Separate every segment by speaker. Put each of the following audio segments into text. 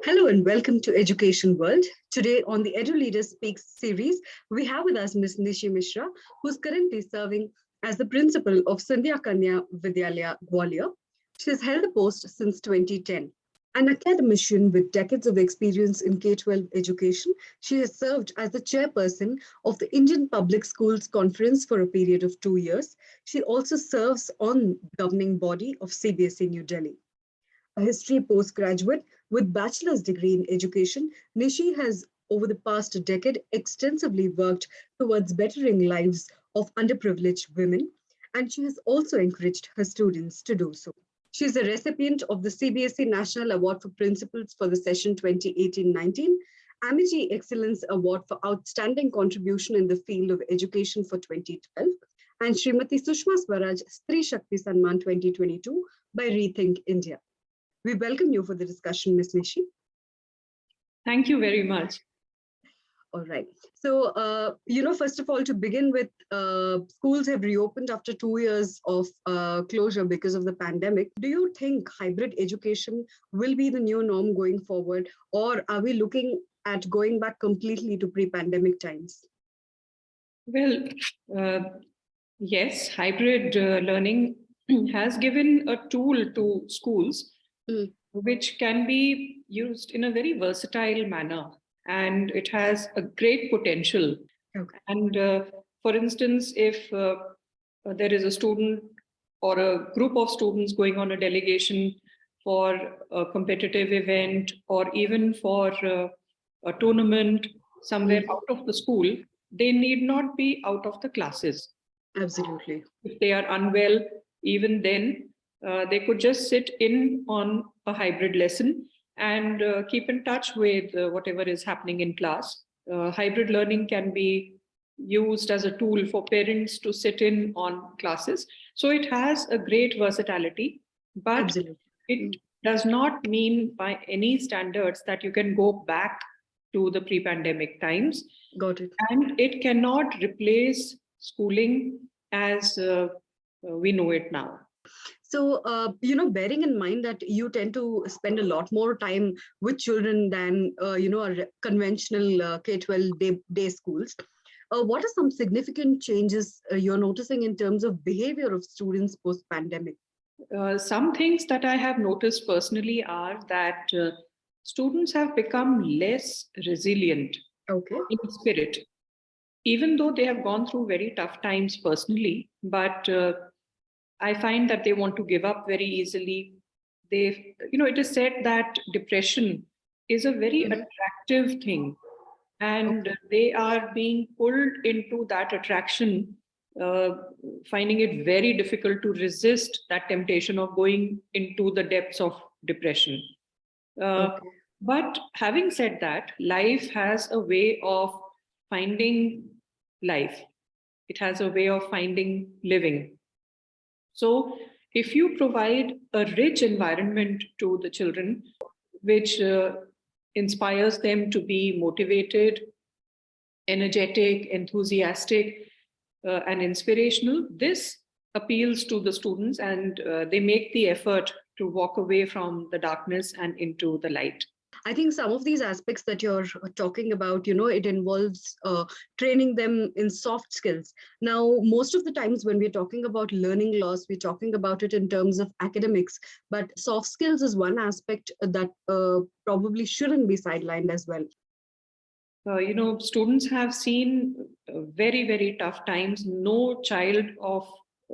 Speaker 1: Hello and welcome to Education World. Today on the Eduleader Speaks series, we have with us Ms. Nishi Misra, who's currently serving as the principal of Scindia Kanya Vidyalaya, Gwalior. She has held the post since 2010. An academician with decades of experience in K-12 education, she has served as the chairperson of the Indian Public Schools Conference for a period of 2 years. She also serves on the governing body of CBSE New Delhi. A history postgraduate with bachelor's degree in education, Nishi has, over the past decade, extensively worked towards bettering lives of underprivileged women, and she has also encouraged her students to do so. She is a recipient of the CBSE National Award for Principals for the session 2018-19, Amity Excellence Award for Outstanding Contribution in the Field of Education for 2012, and Shrimati Sushma Swaraj Stree Shakti Samman 2022 by Rethink India. We welcome you for the discussion, Ms. Nishi.
Speaker 2: Thank you very much.
Speaker 1: All right. So, first of all, to begin with, schools have reopened after 2 years of closure because of the pandemic. Do you think hybrid education will be the new norm going forward, or are we looking at going back completely to pre-pandemic times?
Speaker 2: Well, yes, hybrid learning has given a tool to schools which can be used in a very versatile manner, and it has a great potential.
Speaker 1: Okay.
Speaker 2: And for instance, if there is a student or a group of students going on a delegation for a competitive event or even for a tournament somewhere out of the school, they need not be out of the classes.
Speaker 1: Absolutely.
Speaker 2: If they are unwell, even then, they could just sit in on a hybrid lesson and keep in touch with whatever is happening in class. Hybrid learning can be used as a tool for parents to sit in on classes. So it has a great versatility, but
Speaker 1: Absolutely.
Speaker 2: It does not mean by any standards that you can go back to the pre-pandemic times.
Speaker 1: Got it.
Speaker 2: And it cannot replace schooling as we know it now.
Speaker 1: So, bearing in mind that you tend to spend a lot more time with children than, conventional K-12 day schools, what are some significant changes you're noticing in terms of behavior of students post-pandemic?
Speaker 2: Some things that I have noticed personally are that students have become less resilient in spirit, even though they have gone through very tough times personally, but I find that they want to give up very easily. It is said that depression is a very attractive thing, and they are being pulled into that attraction, finding it very difficult to resist that temptation of going into the depths of depression. But having said that, life has a way of finding life. It has a way of finding living. So if you provide a rich environment to the children, which inspires them to be motivated, energetic, enthusiastic, and inspirational, this appeals to the students, and they make the effort to walk away from the darkness and into the light.
Speaker 1: I think some of these aspects that you're talking about, it involves training them in soft skills. Now, most of the times when we're talking about learning loss, we're talking about it in terms of academics, but soft skills is one aspect that probably shouldn't be sidelined as well.
Speaker 2: Students have seen very, very tough times. No child of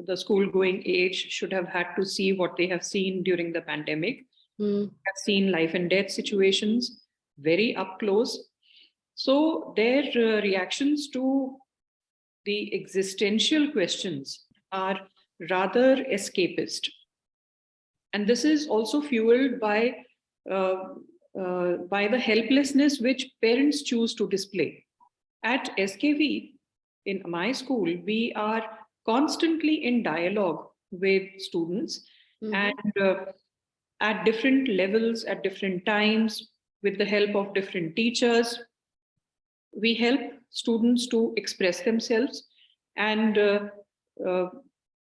Speaker 2: the school-going age should have had to see what they have seen during the pandemic. Have seen life and death situations very up close. So their reactions to the existential questions are rather escapist. And this is also fueled by the helplessness which parents choose to display. At SKV, in my school, we are constantly in dialogue with students and at different levels, at different times, with the help of different teachers, we help students to express themselves, and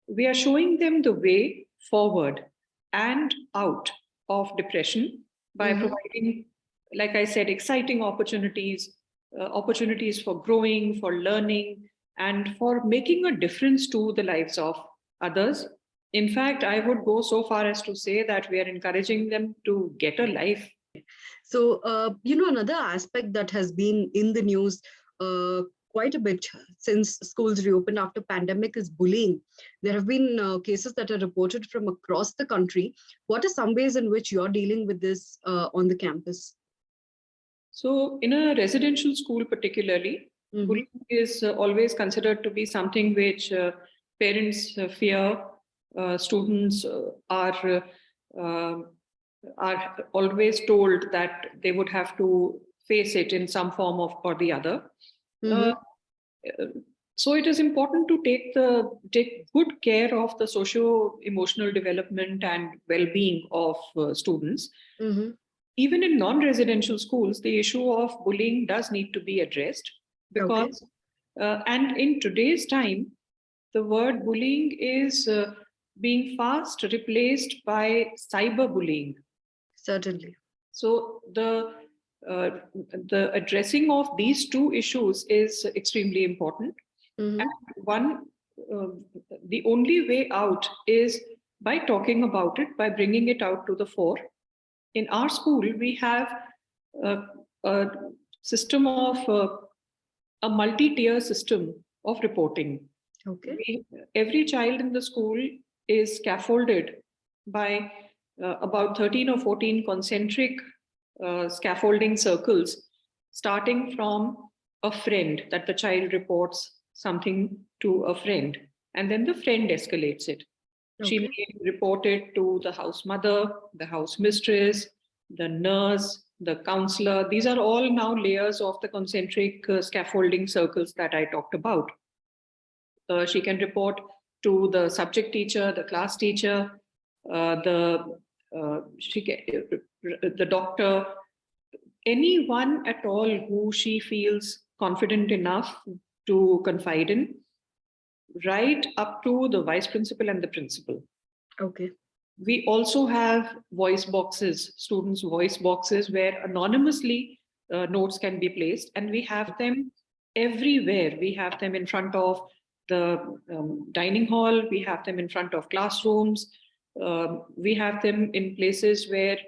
Speaker 2: we are showing them the way forward and out of depression by providing like I said, exciting opportunities, opportunities for growing, for learning, and for making a difference to the lives of others. In fact, I would go so far as to say that we are encouraging them to get a life.
Speaker 1: So, another aspect that has been in the news quite a bit since schools reopened after pandemic is bullying. There have been cases that are reported from across the country. What are some ways in which you're dealing with this on the campus?
Speaker 2: So in a residential school particularly, bullying is always considered to be something which parents fear. Students are always told that they would have to face it in some form of or the other. So it is important to take good care of the socio-emotional development and well-being of students. Even in non-residential schools, the issue of bullying does need to be addressed because, and in today's time, the word bullying is being fast replaced by cyberbullying.
Speaker 1: Certainly.
Speaker 2: So the addressing of these two issues is extremely important. And the only way out is by talking about it, by bringing it out to the fore. In our school, we have a system of a multi-tier system of reporting. Every child in the school is scaffolded by about 13 or 14 concentric scaffolding circles, starting from a friend, that the child reports something to a friend, and then the friend escalates it. She may report it to the house mother, the house mistress, the nurse, the counselor. These are all now layers of the concentric scaffolding circles that I talked about. She can report to the subject teacher, the class teacher, the doctor, anyone at all who she feels confident enough to confide in, right up to the vice principal and the principal. We also have voice boxes, students' voice boxes, where anonymously notes can be placed, and we have them everywhere. We have them in front of the dining hall, we have them in front of classrooms, we have them in places where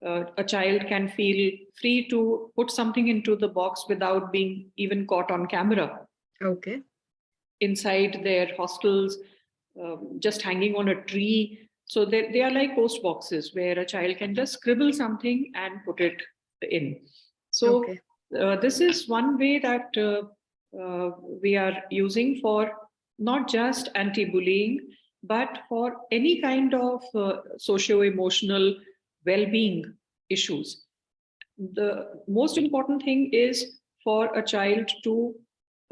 Speaker 2: a child can feel free to put something into the box without being even caught on camera. Inside their hostels, just hanging on a tree. So they are like post boxes where a child can just scribble something and put it in. So this is one way that we are using for not just anti-bullying, but for any kind of socio-emotional well-being issues. The most important thing is for a child to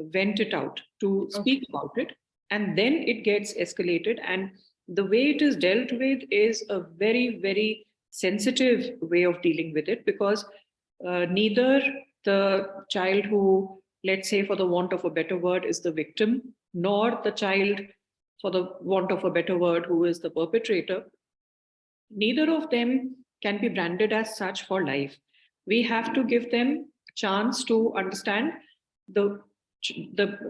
Speaker 2: vent it out, to speak about it, and then it gets escalated. And the way it is dealt with is a very, very sensitive way of dealing with it, because neither the child who, let's say for the want of a better word, is the victim, nor the child, for the want of a better word, who is the perpetrator, neither of them can be branded as such for life. We have to give them a chance to understand the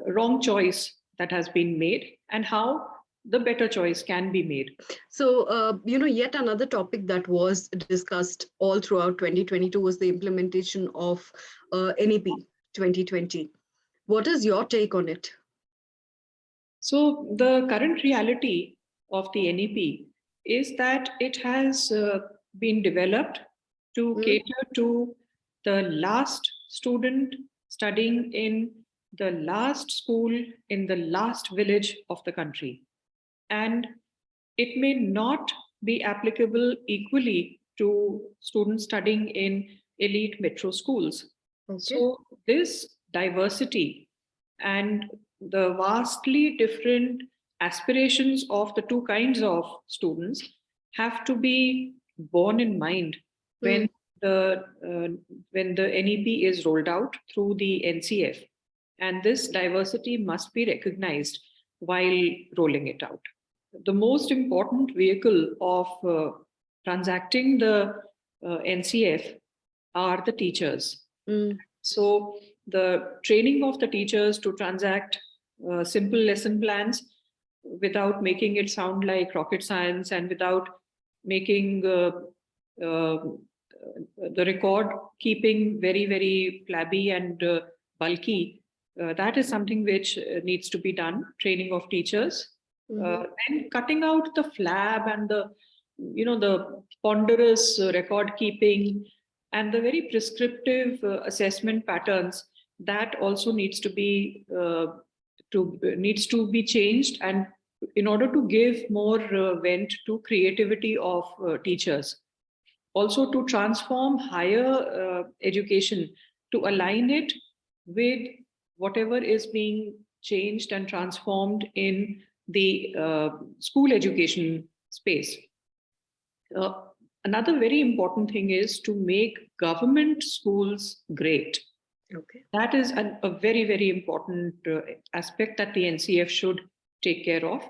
Speaker 2: wrong choice that has been made and how the better choice can be made.
Speaker 1: So, yet another topic that was discussed all throughout 2022 was the implementation of NEP 2020. What is your take on it?
Speaker 2: So the current reality of the NEP is that it has been developed to cater to the last student studying in the last school in the last village of the country. And it may not be applicable equally to students studying in elite metro schools. So this diversity and the vastly different aspirations of the two kinds of students have to be borne in mind when the NEP is rolled out through the NCF. And this diversity must be recognized while rolling it out. The most important vehicle of transacting the NCF are the teachers.
Speaker 1: Mm.
Speaker 2: So the training of the teachers to transact simple lesson plans without making it sound like rocket science and without making the record keeping very, very flabby and bulky, that is something which needs to be done, training of teachers. And cutting out the flab and the ponderous record keeping and the very prescriptive assessment patterns, that also needs to be changed, and in order to give more vent to creativity of teachers. Also to transform higher education, to align it with whatever is being changed and transformed in the school education space. Another very important thing is to make government schools great.
Speaker 1: Okay.
Speaker 2: That is a very, very important aspect that the NCF should take care of.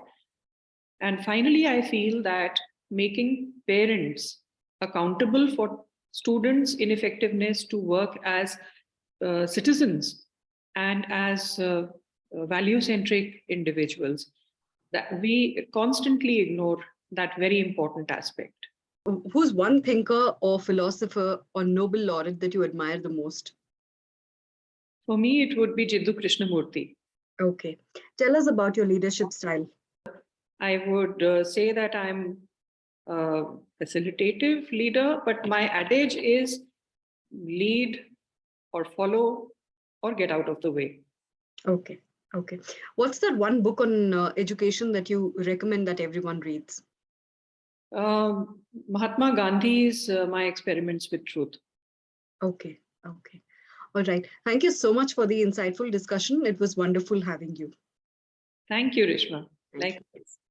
Speaker 2: And finally, I feel that making parents accountable for students' ineffectiveness to work as citizens and as value-centric individuals, that we constantly ignore that very important aspect.
Speaker 1: Who's one thinker or philosopher or Nobel laureate that you admire the most?
Speaker 2: For me, it would be Jiddu Krishnamurti.
Speaker 1: Okay. Tell us about your leadership style.
Speaker 2: I would say that I'm a facilitative leader, but my adage is lead or follow or get out of the way.
Speaker 1: Okay. Okay. What's that one book on education that you recommend that everyone reads?
Speaker 2: Mahatma Gandhi's My Experiments with Truth.
Speaker 1: Okay. Okay. All right. Thank you so much for the insightful discussion. It was wonderful having you.
Speaker 2: Thank you, Rishma.
Speaker 1: Likewise.